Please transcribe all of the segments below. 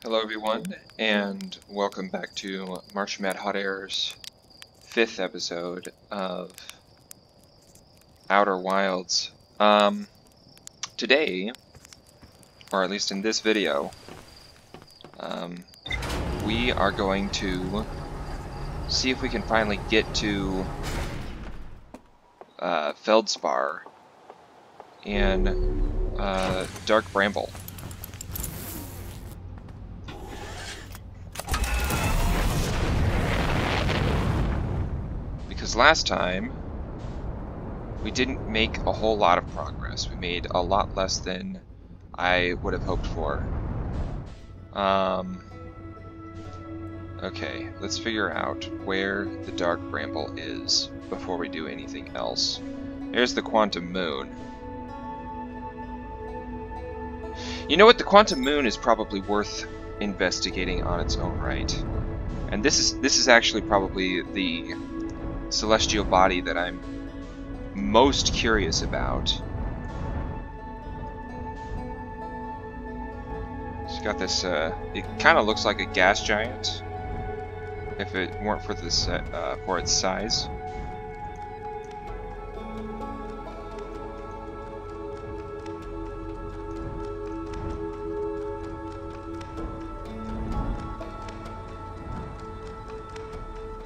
Hello everyone, and welcome back to March Mad Hot Air's 5th episode of Outer Wilds. Today, or at least in this video, we are going to see if we can finally get to Feldspar and Dark Bramble. Because last time, we didn't make a whole lot of progress. We made a lot less than I would have hoped for. Okay, let's figure out where the Dark Bramble is before we do anything else. There's the Quantum Moon. You know what? The Quantum Moon is probably worth investigating on its own right. And this is actually probably the celestial body that I'm most curious about. It's got this, it kind of looks like a gas giant, if it weren't for this, for its size.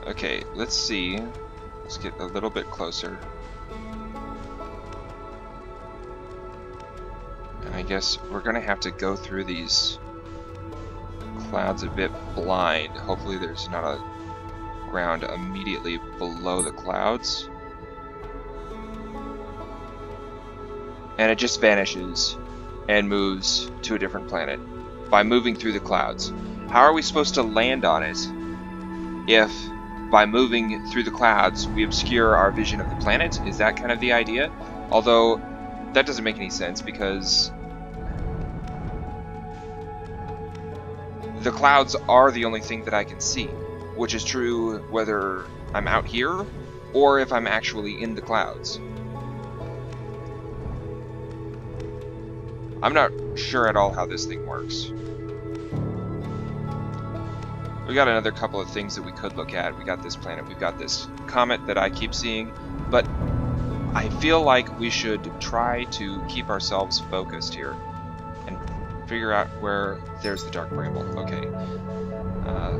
Okay, let's see. Let's get a little bit closer. And I guess we're gonna have to go through these clouds a bit blind. Hopefully there's not a ground immediately below the clouds. And it just vanishes and moves to a different planet by moving through the clouds. How are we supposed to land on it if by moving through the clouds we obscure our vision of the planet? Is that kind of the idea? Although that doesn't make any sense because the clouds are the only thing that I can see, which is true whether I'm out here or if I'm actually in the clouds. I'm not sure at all how this thing works. We got another couple of things that we could look at. We got this planet, we've got this comet that I keep seeing, but I feel like we should try to keep ourselves focused here and figure out where there's the Dark Bramble. Okay.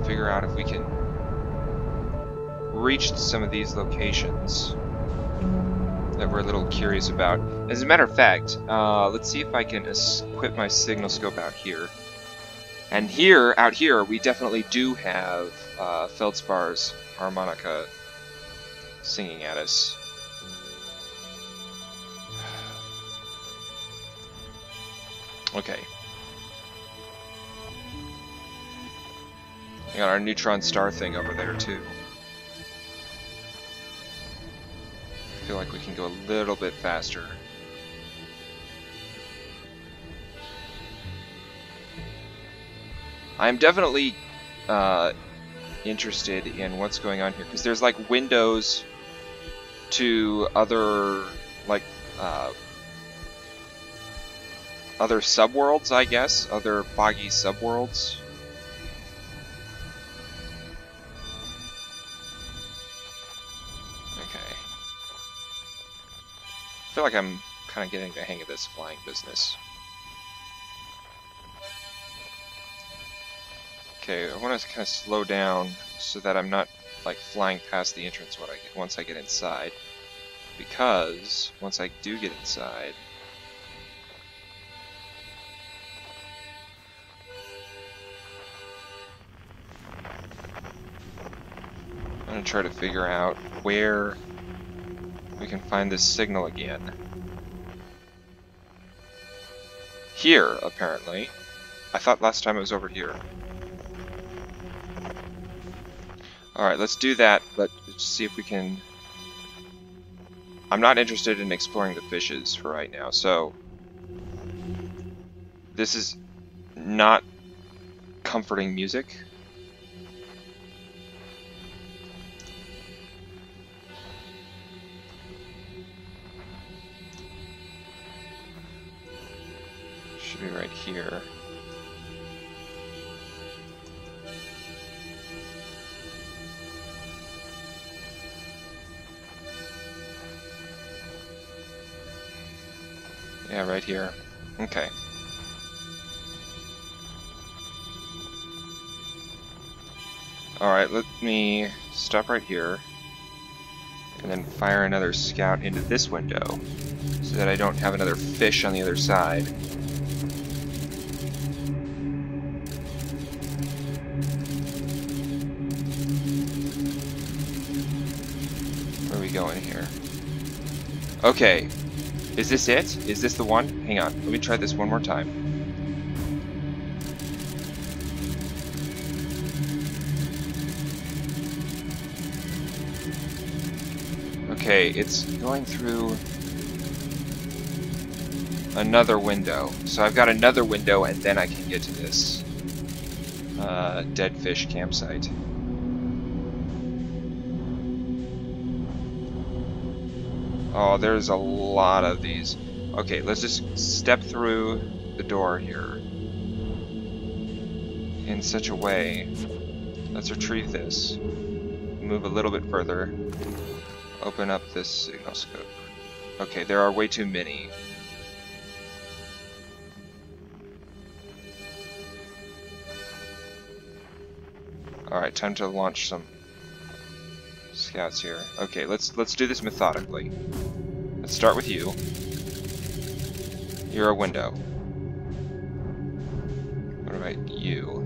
Figure out if we can reach some of these locations that we're a little curious about. As a matter of fact, let's see if I can equip my signal scope out here. And out here, we definitely do have Feldspar's harmonica singing at us. Okay. We got our neutron star thing over there, too. I feel like we can go a little bit faster. I'm definitely interested in what's going on here, because there's like windows to other, like, other subworlds, I guess, other boggy subworlds. Okay. I feel like I'm kind of getting the hang of this flying business. Okay, I want to kind of slow down so that I'm not like flying past the entrance once I get inside, because once I do get inside, I'm going to try to figure out where we can find this signal again. Here, apparently. I thought last time it was over here. Alright, let's do that, but see if we can... I'm not interested in exploring the fishes for right now, so... This is not comforting music. Should be right here. Yeah, right here. Okay. Alright, let me stop right here. And then fire another scout into this window, so that I don't have another fish on the other side. Where are we going here? Okay. Is this it? Is this the one? Hang on. Let me try this one more time. Okay, it's going through another window. So I've got another window, and then I can get to this dead fish campsite. Oh, there's a lot of these. Okay, let's just step through the door here in such a way. Let's retrieve this. Move a little bit further. Open up this signal scope. Okay, there are way too many. Alright, time to launch some scouts here. Okay, let's do this methodically. Let's start with you. You're a window. What about you?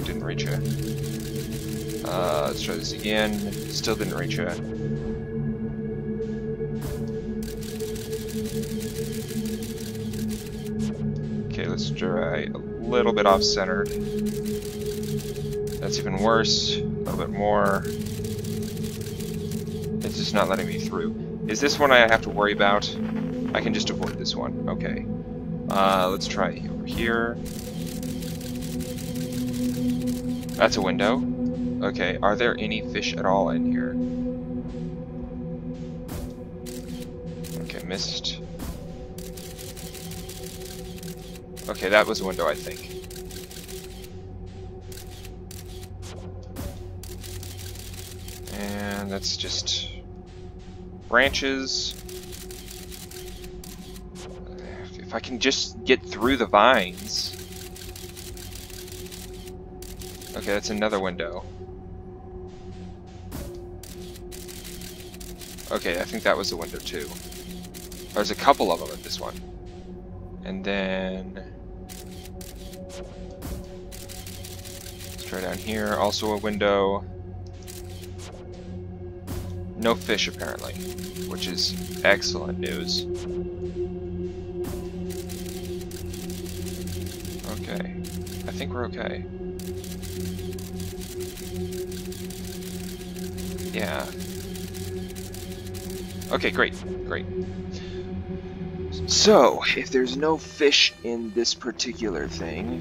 Didn't reach you. Let's try this again. Still didn't reach you. Okay, let's try a little bit off-centered. That's even worse. A little bit more. It's just not letting me through. Is this one I have to worry about? I can just avoid this one. Okay. Let's try over here. That's a window. Okay, are there any fish at all in here? Okay, missed. Okay, that was a window, I think. And that's just branches. If I can just get through the vines. Okay, that's another window. Okay, I think that was the window too. There's a couple of them at this one. And then... let's try down here, also a window. No fish apparently, which is excellent news. Okay, I think we're okay. Yeah. Okay, great, great. So, if there's no fish in this particular thing...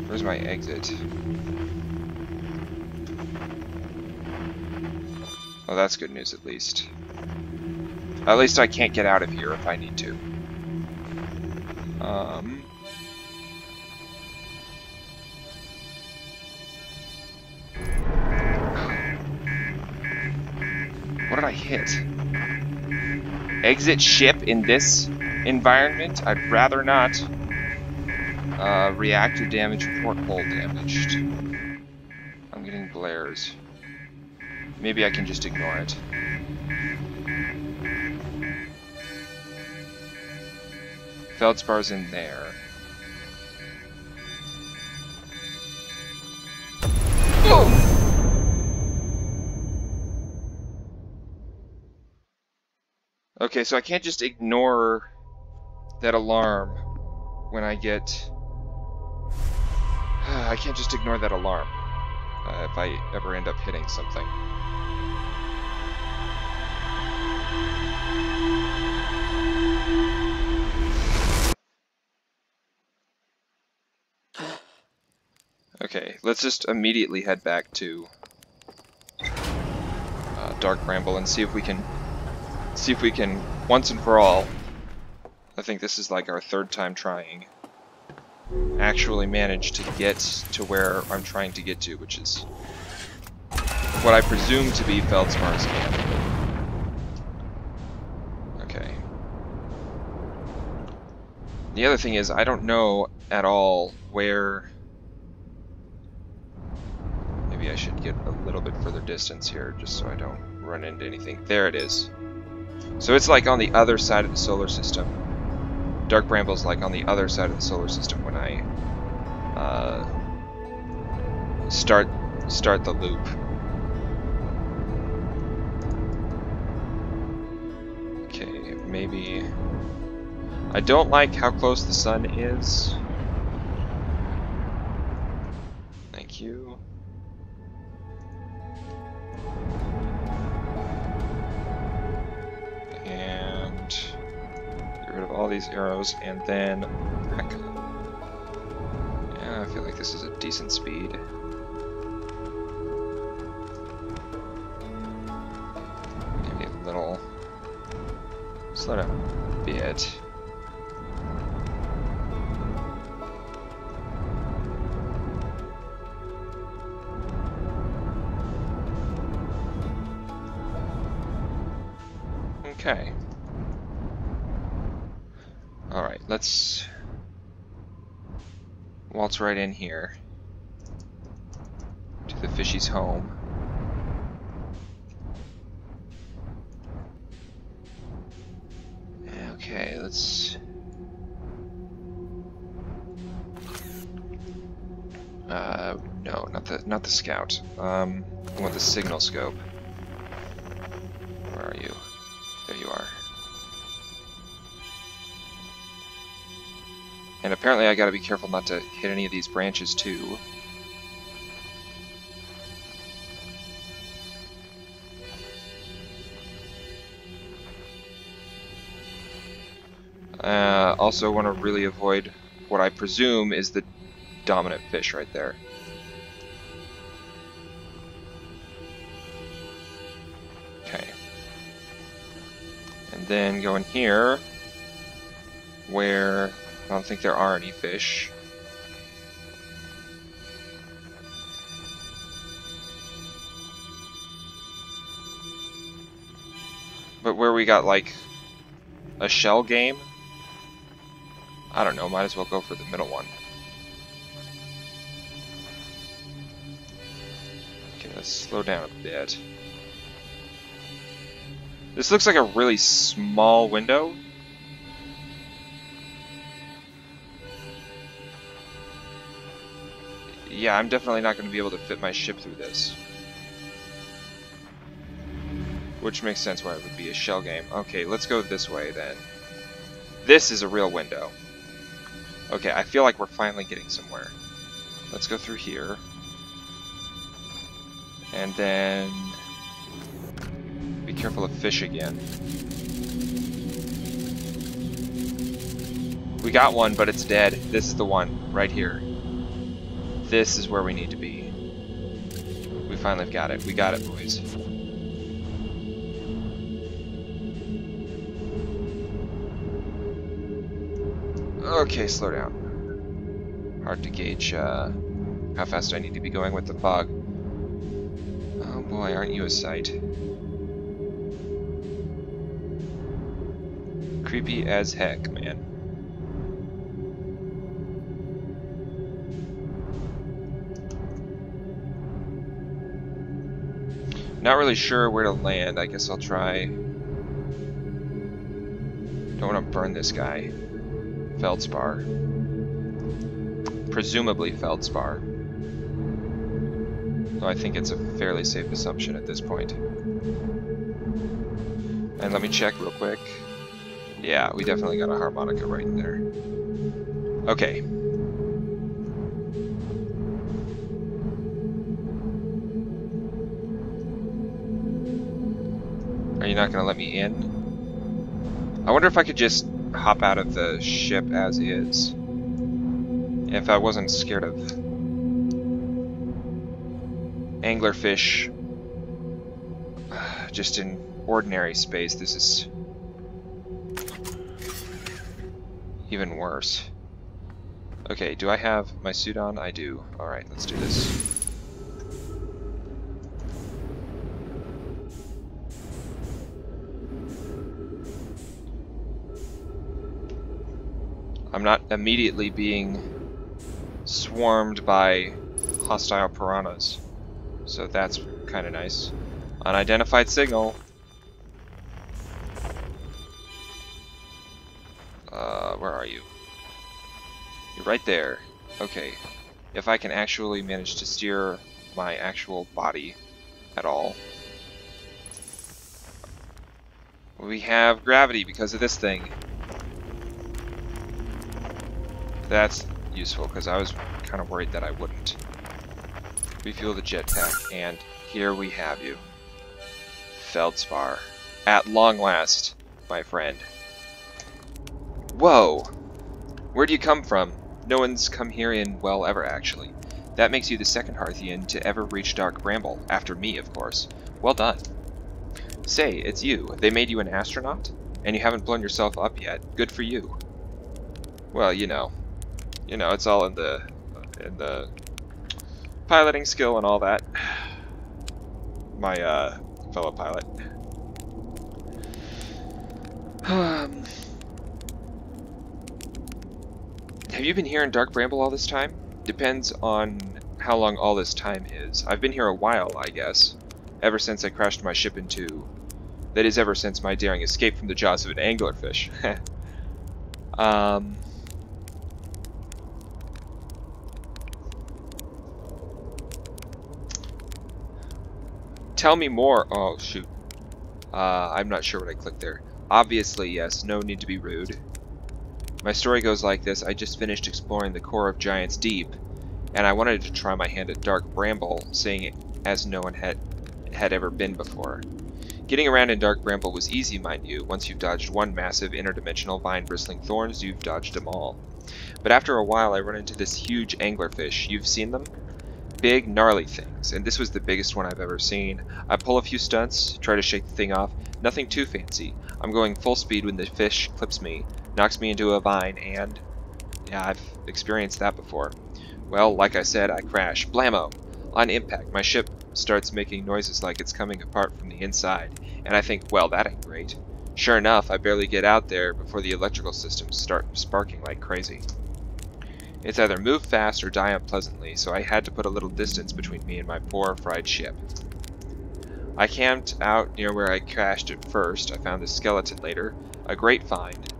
where's my exit? Oh, that's good news at least. At least I can't get out of here if I need to. What did I hit? Exit ship in this environment? I'd rather not. Reactor damage, porthole damaged. I'm getting blares. Maybe I can just ignore it. Feldspar's in there. Oh! Okay, so I can't just ignore that alarm when I get... I can't just ignore that alarm if I ever end up hitting something. Okay, let's just immediately head back to Dark Bramble and see if we can once and for all. I think this is like our third time trying. actually manage to get to where I'm trying to get to, which is what I presume to be Feldspar's camp. Okay. The other thing is, I don't know at all where... Maybe I should get a little bit further distance here, just so I don't run into anything. There it is. So it's like on the other side of the solar system. Dark Bramble's like on the other side of the solar system when I start the loop. Okay, maybe... I don't like how close the sun is. Thank you. And get rid of all these arrows, and then back up. Yeah, I feel like this is a decent speed. Maybe a little... slow down a bit. Okay. Alright, let's waltz right in here to the fishy's home. Okay, let's... no, not the scout. I want the signal scope. Where are you? There you are. And apparently I gotta be careful not to hit any of these branches too. Also want to really avoid what I presume is the dominant fish right there. Okay. And then go in here, where I don't think there are any fish. But where we got like a shell game? I don't know, might as well go for the middle one. Okay, let's slow down a bit. This looks like a really small window. Yeah, I'm definitely not going to be able to fit my ship through this. Which makes sense why it would be a shell game. Okay, let's go this way then. This is a real window. Okay, I feel like we're finally getting somewhere. Let's go through here. And then... be careful of fish again. We got one, but it's dead. This is the one, right here. This is where we need to be. We finally got it. We got it, boys. Okay, slow down. Hard to gauge how fast I need to be going with the fog. Oh boy, aren't you a sight. Creepy as heck, man. Not really sure where to land. I guess I'll try... Don't want to burn this guy. Feldspar. Presumably Feldspar. Though I think it's a fairly safe assumption at this point. And let me check real quick. Yeah, we definitely got a harmonica right in there. Okay. Are you not gonna let me in? I wonder if I could just hop out of the ship as is. If I wasn't scared of anglerfish just in ordinary space, this is even worse. Okay, do I have my suit on? I do. Alright, let's do this. I'm not immediately being swarmed by hostile piranhas, so that's kind of nice. Unidentified signal. Where are you? You're right there. Okay. If I can actually manage to steer my actual body at all. We have gravity because of this thing. That's useful, because I was kind of worried that I wouldn't. Refuel the jetpack, and here we have you. Feldspar. At long last, my friend. Whoa! Where do you come from? No one's come here in, well, ever, actually. That makes you the second Hearthian to ever reach Dark Bramble, after me, of course. Well done. Say, it's you. They made you an astronaut? And you haven't blown yourself up yet. Good for you. Well, you know, it's all in the piloting skill and all that. My fellow pilot. Have you been here in Dark Bramble all this time? Depends on how long all this time is. I've been here a while, I guess. Ever since I crashed my ship into... That is, ever since my daring escape from the jaws of an anglerfish. Tell me more. Oh, shoot. I'm not sure what I clicked there. Obviously, yes. No need to be rude. My story goes like this. I just finished exploring the core of Giant's Deep, and I wanted to try my hand at Dark Bramble, seeing it as no one had ever been before. Getting around in Dark Bramble was easy, mind you. Once you've dodged one massive interdimensional vine-bristling thorns, you've dodged them all. But after a while, I run into this huge anglerfish. You've seen them? Big, gnarly things, and this was the biggest one I've ever seen. I pull a few stunts, try to shake the thing off. Nothing too fancy. I'm going full speed when the fish clips me, knocks me into a vine, and... yeah, I've experienced that before. Well, like I said, I crash. Blammo! On impact, my ship starts making noises like it's coming apart from the inside, and I think, well, that ain't great. Sure enough, I barely get out there before the electrical systems start sparking like crazy. It's either move fast or die unpleasantly, so I had to put a little distance between me and my poor, fried ship. I camped out near where I crashed at first. I found the skeleton later. A great find.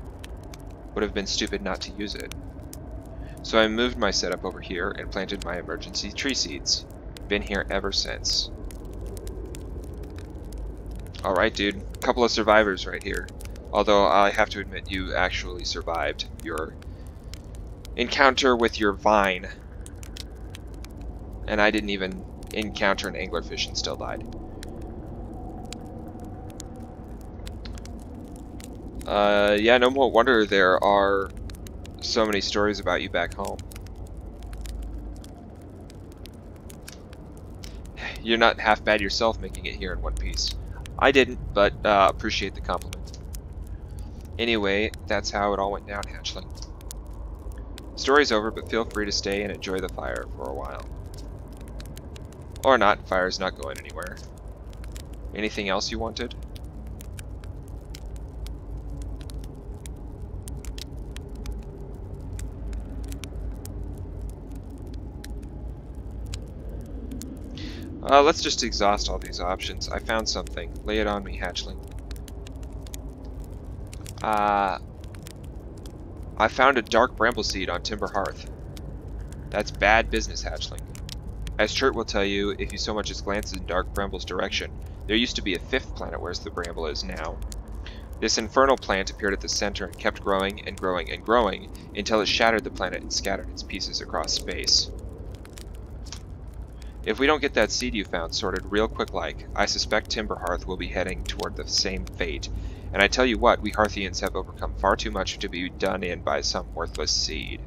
Would have been stupid not to use it. So I moved my setup over here and planted my emergency tree seeds. Been here ever since. Alright, dude. Couple of survivors right here. Although I have to admit, you actually survived your encounter with your vine. And I didn't even encounter an anglerfish and still died. Yeah, no more wonder there are so many stories about you back home. You're not half bad yourself making it here in one piece. I didn't, but appreciate the compliment. Anyway, that's how it all went down, Hatchling. Story's over, but feel free to stay and enjoy the fire for a while. Or not, fire's not going anywhere. Anything else you wanted? Let's just exhaust all these options. I found something. Lay it on me, Hatchling. I found a dark bramble seed on Timber Hearth. That's bad business, Hatchling. As Chert will tell you, if you so much as glance in Dark Bramble's direction, there used to be a fifth planet where the bramble is now. This infernal plant appeared at the center and kept growing and growing and growing until it shattered the planet and scattered its pieces across space. If we don't get that seed you found sorted real quick like, I suspect Timber Hearth will be heading toward the same fate. And I tell you what, we Hearthians have overcome far too much to be done in by some worthless seed.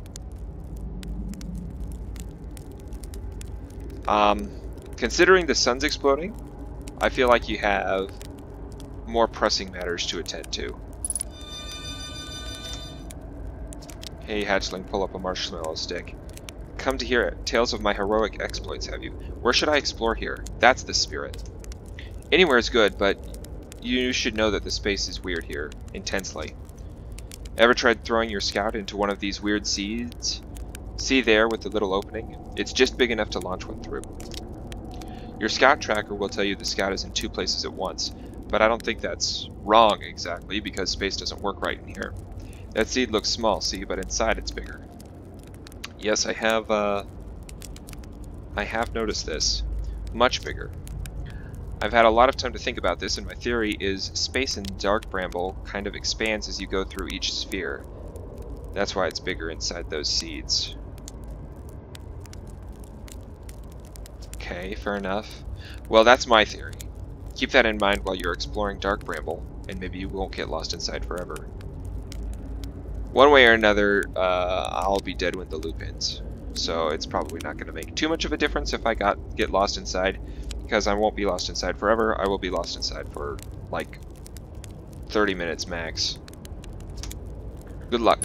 Considering the sun's exploding, I feel like you have more pressing matters to attend to. Hey, hatchling, pull up a marshmallow stick. Come to hear tales of my heroic exploits, have you? Where should I explore here? That's the spirit. Anywhere is good, but you should know that the space is weird here, intensely. Ever tried throwing your scout into one of these weird seeds? See there with the little opening? It's just big enough to launch one through. Your scout tracker will tell you the scout is in 2 places at once, but I don't think that's wrong exactly, because space doesn't work right in here. That seed looks small, see, but inside it's bigger. Yes, I have noticed this. Much bigger. I've had a lot of time to think about this, and my theory is space in Dark Bramble kind of expands as you go through each sphere. That's why it's bigger inside those seeds. Okay, fair enough. Well, that's my theory. Keep that in mind while you're exploring Dark Bramble, and maybe you won't get lost inside forever. One way or another, I'll be dead when the loop ends. So it's probably not going to make too much of a difference if I get lost inside, because I won't be lost inside forever. I will be lost inside for, like, 30 minutes max. Good luck.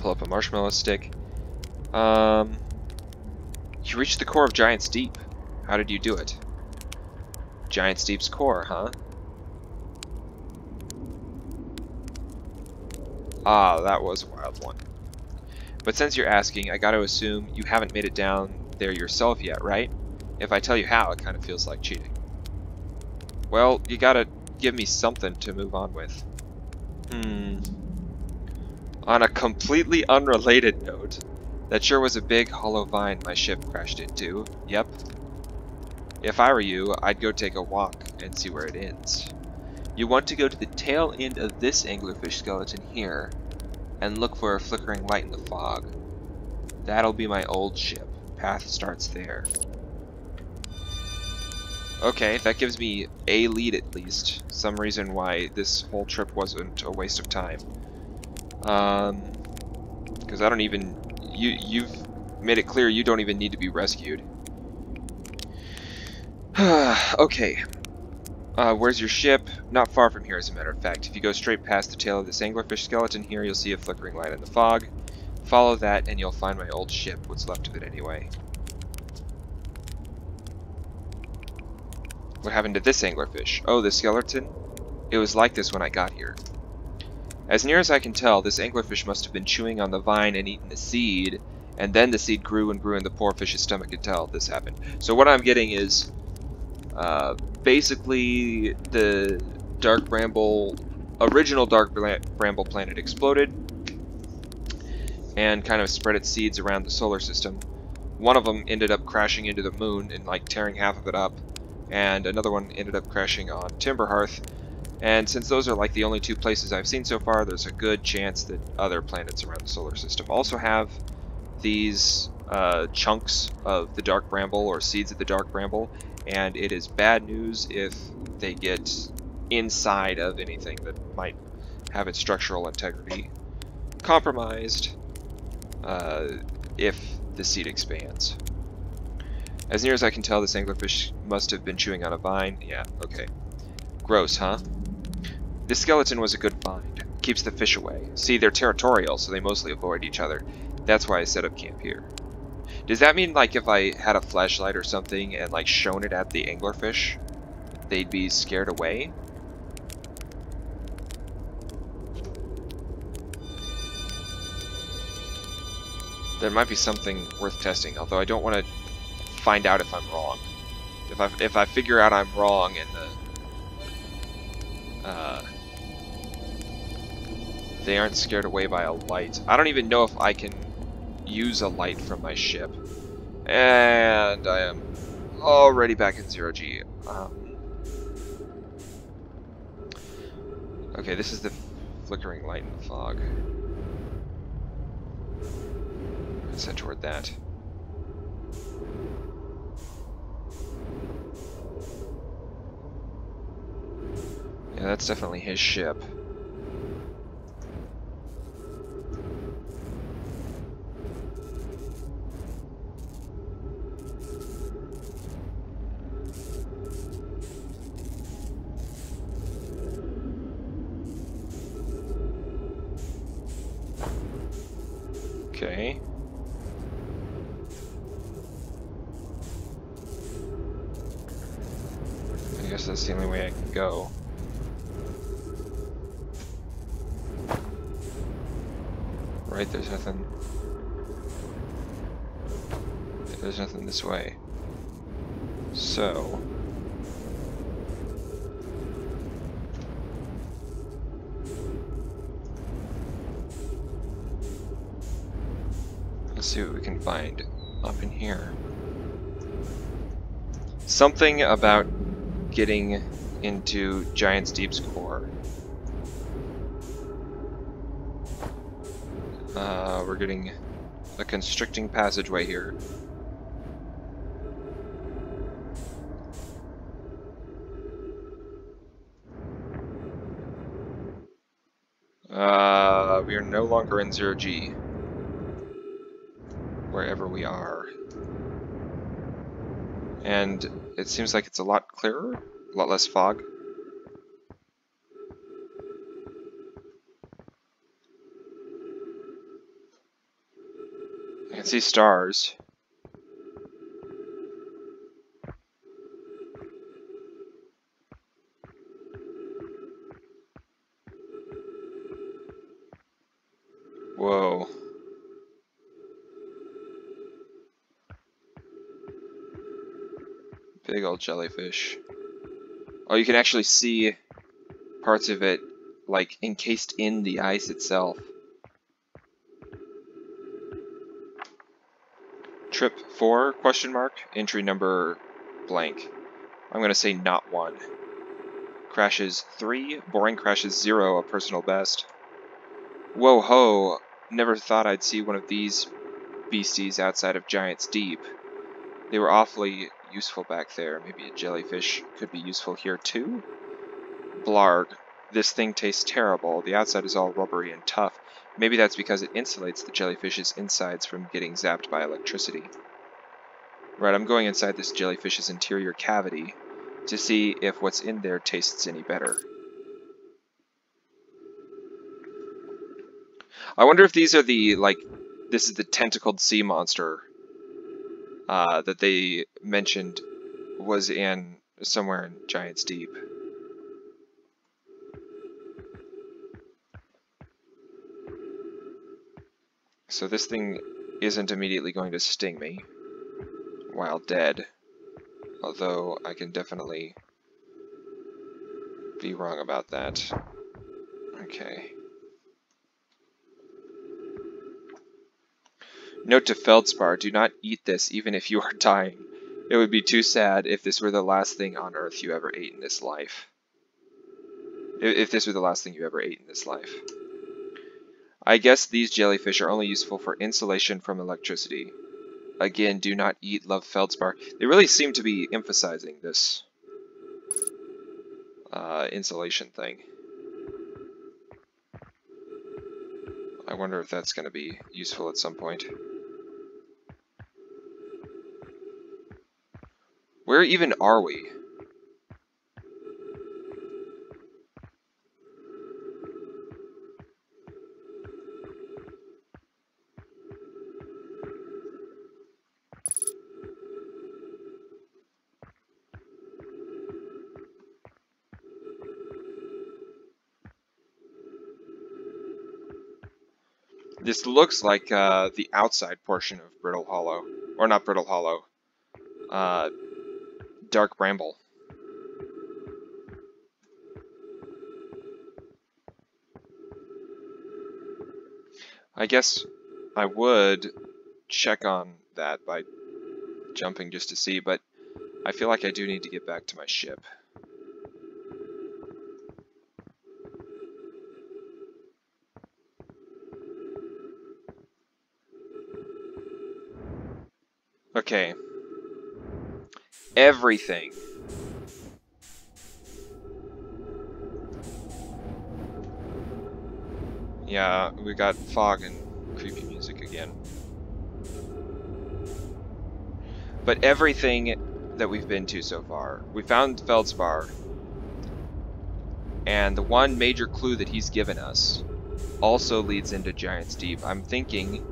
Pull up a marshmallow stick. You reached the core of Giant's Deep. How did you do it? Giant's Deep's core, huh? Ah, that was a wild one. But since you're asking, I gotta assume you haven't made it down there yourself yet, right? If I tell you how, it kind of feels like cheating. Well, you gotta give me something to move on with. On a completely unrelated note, that sure was a big hollow vine my ship crashed into. Yep. If I were you, I'd go take a walk and see where it ends. You want to go to the tail end of this anglerfish skeleton here, and look for a flickering light in the fog. That'll be my old ship. Path starts there. Okay, that gives me a lead at least. Some reason why this whole trip wasn't a waste of time. Because I don't even... You've made it clear you don't even need to be rescued. Okay. Where's your ship? Not far from here, as a matter of fact. If you go straight past the tail of this anglerfish skeleton here, you'll see a flickering light in the fog. Follow that, and you'll find my old ship, what's left of it anyway. What happened to this anglerfish? Oh, the skeleton? It was like this when I got here. As near as I can tell, this anglerfish must have been chewing on the vine and eaten the seed, and then the seed grew and grew in the poor fish's stomach until this happened. So what I'm getting is, basically, the Dark Bramble, original Dark Bramble planet exploded, and kind of spread its seeds around the solar system. One of them ended up crashing into the moon and like tearing half of it up, and another one ended up crashing on Timberhearth. And since those are like the only 2 places I've seen so far, there's a good chance that other planets around the solar system also have these chunks of the Dark Bramble or seeds of the Dark Bramble, and it is bad news if they get inside of anything that might have its structural integrity compromised if the seed expands. As near as I can tell, this anglerfish must have been chewing on a vine. Yeah, okay. Gross, huh? This skeleton was a good find. Keeps the fish away. See, they're territorial, so they mostly avoid each other. That's why I set up camp here. Does that mean, like, if I had a flashlight or something and, like, shone it at the anglerfish, they'd be scared away? There might be something worth testing, although I don't want to find out if I'm wrong. If I figure out I'm wrong and they aren't scared away by a light. I don't even know if I can use a light from my ship. And I am already back in 0G. Okay, this is the flickering light in the fog. Let's head toward that. Yeah, that's definitely his ship. guess that's the only way I can go. Right, there's nothing. There's nothing this way. So. Let's see what we can find up in here. Something about getting into Giant's Deep's core. We're getting a constricting passageway here. We are no longer in 0G. Wherever we are. And it seems like it's a lot clearer, a lot less fog. I can see stars. Whoa. Big old jellyfish. Oh, you can actually see parts of it, like, encased in the ice itself. Trip 4, question mark, entry number blank. I'm gonna say not 1. Crashes 3, boring crashes 0, a personal best. Whoa ho, never thought I'd see one of these beasties outside of Giant's Deep. They were awfully useful back there. Maybe a jellyfish could be useful here too? Blarg. This thing tastes terrible. The outside is all rubbery and tough. Maybe that's because it insulates the jellyfish's insides from getting zapped by electricity. Right, I'm going inside this jellyfish's interior cavity to see if what's in there tastes any better. I wonder if these are the, like, this is the tentacled sea monster that they mentioned was in somewhere in Giant's Deep. So this thing isn't immediately going to sting me while dead, although I can definitely be wrong about that. Okay. Note to Feldspar, do not eat this even if you are dying. It would be too sad if this were the last thing on Earth you ever ate in this life. If this were the last thing you ever ate in this life. I guess these jellyfish are only useful for insulation from electricity. Again, do not eat, love Feldspar. They really seem to be emphasizing this insulation thing. I wonder if that's going to be useful at some point. Where even are we? This looks like the outside portion of Brittle Hollow. Or not Brittle Hollow. Dark Bramble. I guess I would check on that by jumping just to see, but I feel like I do need to get back to my ship. Okay. Everything. Yeah, we got fog and creepy music again. But everything that we've been to so far, we found Feldspar, and the one major clue that he's given us also leads into Giant's Deep. I'm thinking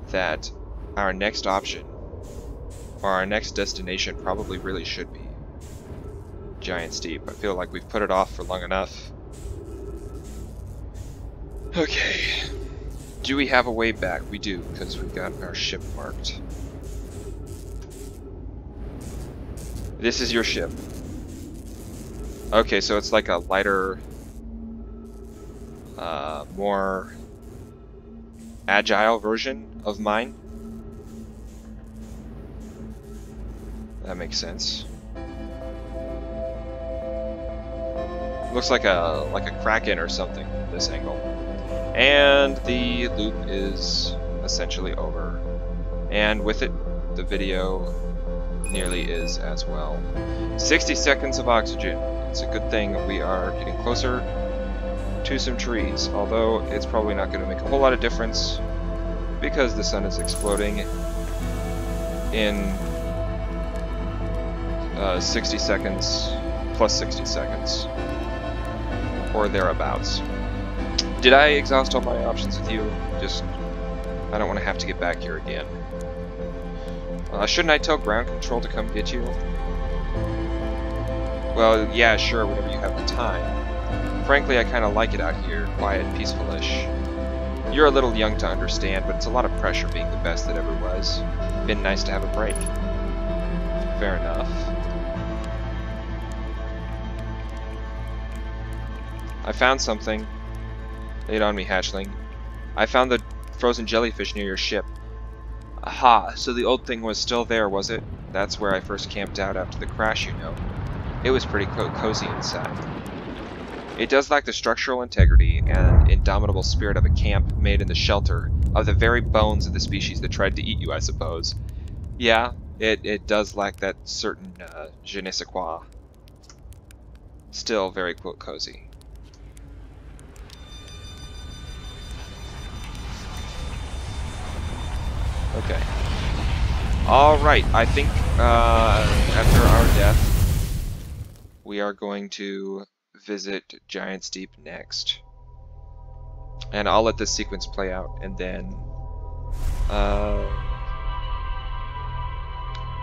that our next option, or our next destination, probably really should be Giant's Deep. I feel like we've put it off for long enough. Okay. Do we have a way back? We do, because we've got our ship marked. This is your ship. Okay, so it's like a lighter, more agile version of mine. That makes sense. Looks like a Kraken or something from this angle. And the loop is essentially over. And with it, the video nearly is as well. 60 seconds of oxygen. It's a good thing we are getting closer to some trees, although it's probably not going to make a whole lot of difference because the sun is exploding in 60 seconds plus 60 seconds or thereabouts. Did I exhaust all my options with you? Just, I don't want to have to get back here again. Shouldn't I tell ground control to come get you? Well, yeah, sure, whenever you have the time. Frankly, I kind of like it out here, quiet and peaceful-ish. You're a little young to understand, but it's a lot of pressure being the best that ever was. Been nice to have a break. Fair enough. I found something. Lay it on me, hatchling. I found the frozen jellyfish near your ship. Aha, so the old thing was still there, was it? That's where I first camped out after the crash, you know. It was pretty cozy inside. It does lack the structural integrity and indomitable spirit of a camp made in the shelter of the very bones of the species that tried to eat you, I suppose. Yeah, it does lack that certain je ne sais quoi. Still very cozy. Okay. Alright, I think after our death, we are going to visit Giant's Deep next. And I'll let this sequence play out and then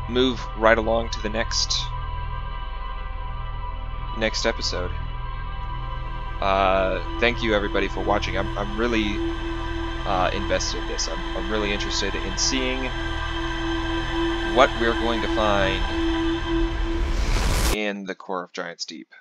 move right along to the next episode. Thank you everybody for watching. I'm really invested in this. I'm really interested in seeing what we're going to find in the core of Giant's Deep.